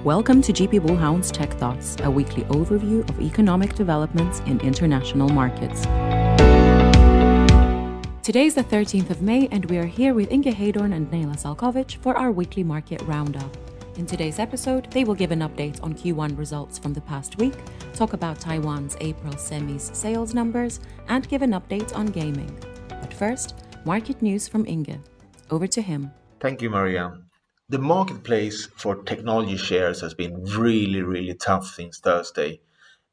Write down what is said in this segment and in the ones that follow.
Welcome to GP Bullhound's Tech Thoughts, a weekly overview of economic developments in international markets. Today's the 13th of May, and we are here with Inge Heydorn and Nela Salkovic for our weekly market roundup. In today's episode, they will give an update on Q1 results from the past week, talk about Taiwan's April semis sales numbers, and give an update on gaming. But first, market news from Inge. Over to him. Thank you, Maria. The marketplace for technology shares has been really tough since Thursday.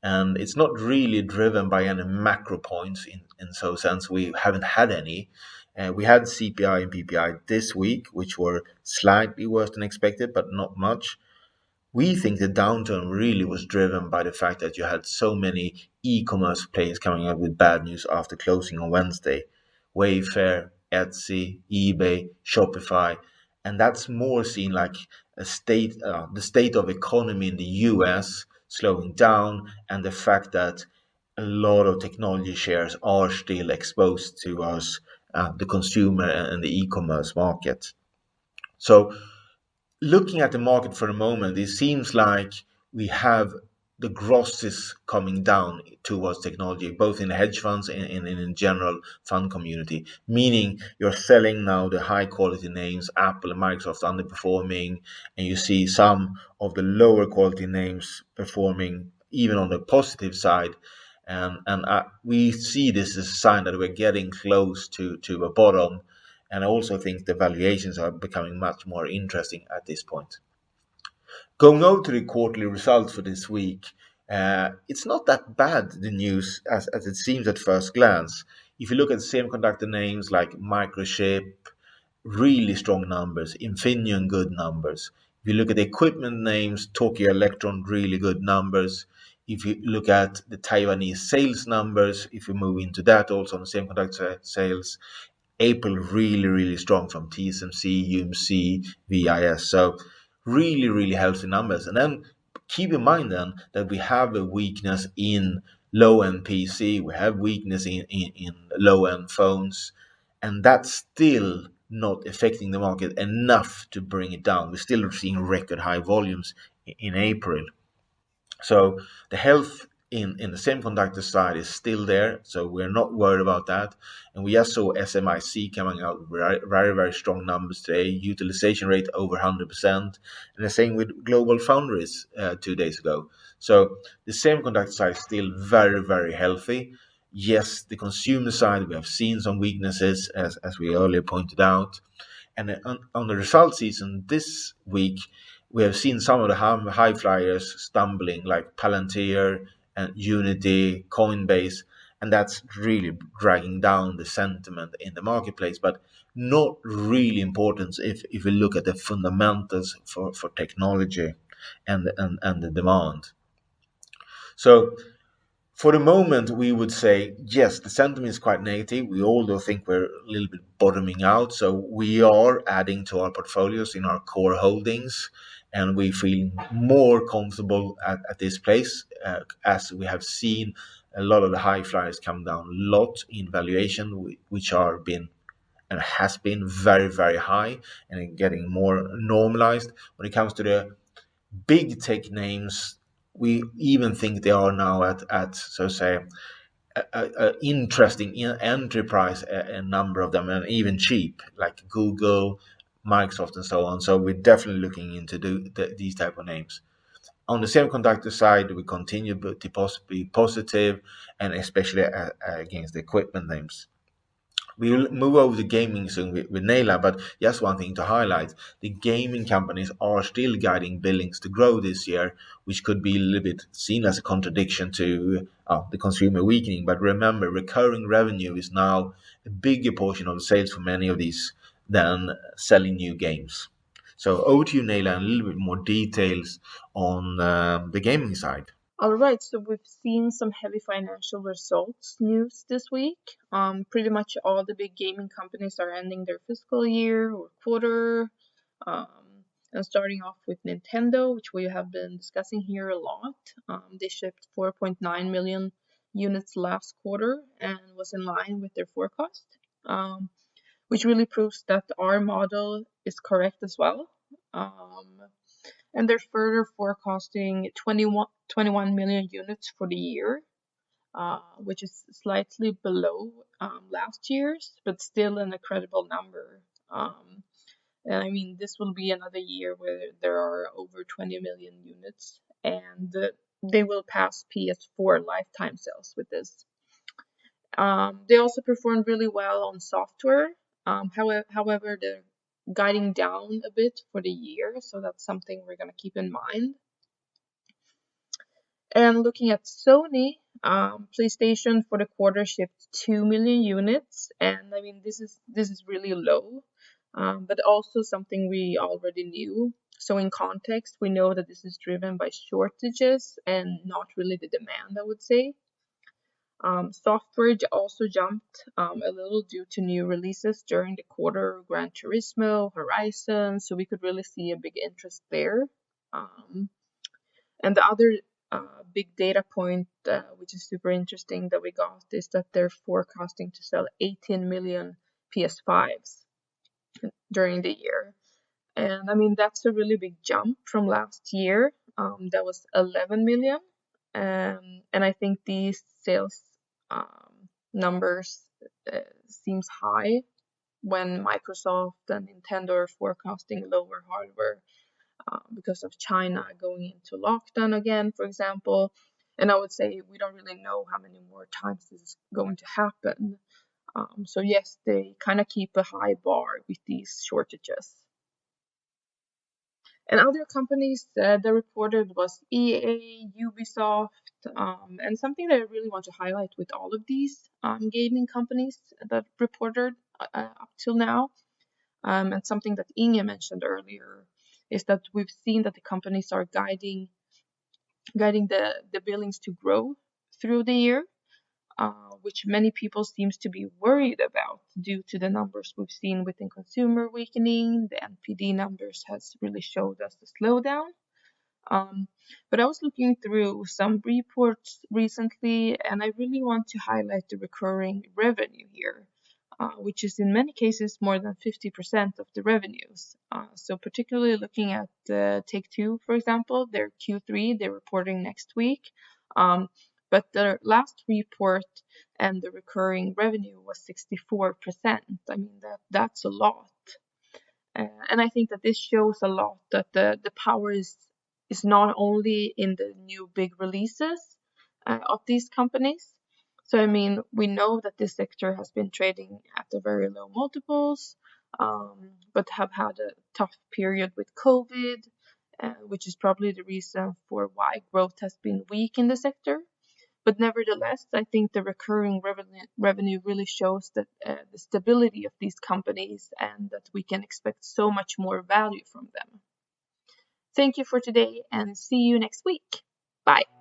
And it's not really driven by any macro points in so sense. We haven't had any. We had CPI and PPI this week, which were slightly worse than expected, but not much. We think the downturn really was driven by the fact that you had so many e-commerce players coming up with bad news after closing on Wednesday. Wayfair, Etsy, eBay, Shopify, and that's more seen like the state of economy in the US slowing down, and the fact that a lot of technology shares are still exposed to us, the consumer and the e-commerce market. So looking at the market for a moment, it seems like we have the grosses coming down towards technology, both in the hedge funds and in general fund community, meaning you're selling now the high quality names, Apple and Microsoft underperforming, and you see some of the lower quality names performing even on the positive side. And we see this as a sign that we're getting close to a bottom. And I also think the valuations are becoming much more interesting at this point. Going over to the quarterly results for this week, it's not that bad, the news, as it seems at first glance. If you look at semiconductor names like Microchip, really strong numbers, Infineon, good numbers. If you look at the equipment names, Tokyo Electron, really good numbers. If you look at the Taiwanese sales numbers, if we move into that also on semiconductor sales, April really strong from TSMC, UMC, VIS. So really healthy numbers. And then keep in mind then that we have a weakness in low-end PC, we have weakness in low-end phones, and that's still not affecting the market enough to bring it down. We're still seeing record high volumes in April. So the health in the semiconductor side is still there, so we're not worried about that. And we just saw SMIC coming out with very strong numbers today, utilization rate over 100%, and the same with Global Foundries 2 days ago. So the semiconductor side is still very healthy. Yes, the consumer side, we have seen some weaknesses, as we earlier pointed out. And on the result season this week, we have seen some of the high flyers stumbling, like Palantir and Unity, Coinbase, and that's really dragging down the sentiment in the marketplace, but not really important if we look at the fundamentals for technology and the demand. So for the moment, we would say, yes, the sentiment is quite negative. We all think we're a little bit bottoming out. So we are adding to our portfolios in our core holdings, and we feel more comfortable at this place, as we have seen a lot of the high flyers come down a lot in valuation, which are been and has been very high and getting more normalized. When it comes to the big tech names, we even think they are now at so to say a interesting enterprise, a number of them, and even cheap, like Google, Microsoft, and so on. So we're definitely looking into these type of names. On the semiconductor side, we continue to be positive, and especially against the equipment names. We will move over to gaming soon with Nela, but just one thing to highlight: the gaming companies are still guiding billings to grow this year, which could be a little bit seen as a contradiction to the consumer weakening. But remember, recurring revenue is now a bigger portion of the sales for many of these than selling new games. So over to you, Nela, and a little bit more details on the gaming side. All right, so we've seen some heavy financial results news this week. Pretty much all the big gaming companies are ending their fiscal year or quarter. And starting off with Nintendo, which we have been discussing here a lot. They shipped 4.9 million units last quarter and was in line with their forecast, which really proves that our model is correct as well. And they're further forecasting 21 million units for the year, which is slightly below last year's, but still an incredible number. And I mean, this will be another year where there are over 20 million units, and they will pass PS4 lifetime sales with this. They also performed really well on software. However, they're guiding down a bit for the year, so that's something we're going to keep in mind. And looking at Sony, PlayStation for the quarter shipped 2 million units, and I mean this is really low, but also something we already knew. So in context, we know that this is driven by shortages and not really the demand, I would say. Software also jumped a little due to new releases during the quarter, Gran Turismo, Horizon, so we could really see a big interest there. And the other big data point, which is super interesting that we got, is that they're forecasting to sell 18 million PS5s during the year. And I mean, that's a really big jump from last year. That was 11 million. And I think these sales numbers seems high when Microsoft and Nintendo are forecasting lower hardware because of China going into lockdown again, for example. And I would say we don't really know how many more times this is going to happen. So yes, they kind of keep a high bar with these shortages. And other companies that reported was EA, Ubisoft, and something that I really want to highlight with all of these gaming companies that reported up till now, and something that Inge mentioned earlier, is that we've seen that the companies are guiding the billings to grow through the year, which many people seems to be worried about due to the numbers we've seen within consumer weakening. The NPD numbers has really showed us the slowdown. But I was looking through some reports recently, and I really want to highlight the recurring revenue here, which is in many cases more than 50% of the revenues. So particularly looking at Take-Two, for example, their Q3, they're reporting next week. But their last report and the recurring revenue was 64%. I mean, that's a lot. And I think that this shows a lot that the power is not only in the new big releases of these companies. So, I mean, we know that this sector has been trading at a very low multiples, but have had a tough period with COVID, which is probably the reason for why growth has been weak in the sector. But nevertheless, I think the recurring revenue really shows that the stability of these companies and that we can expect so much more value from them. Thank you for today and see you next week. Bye.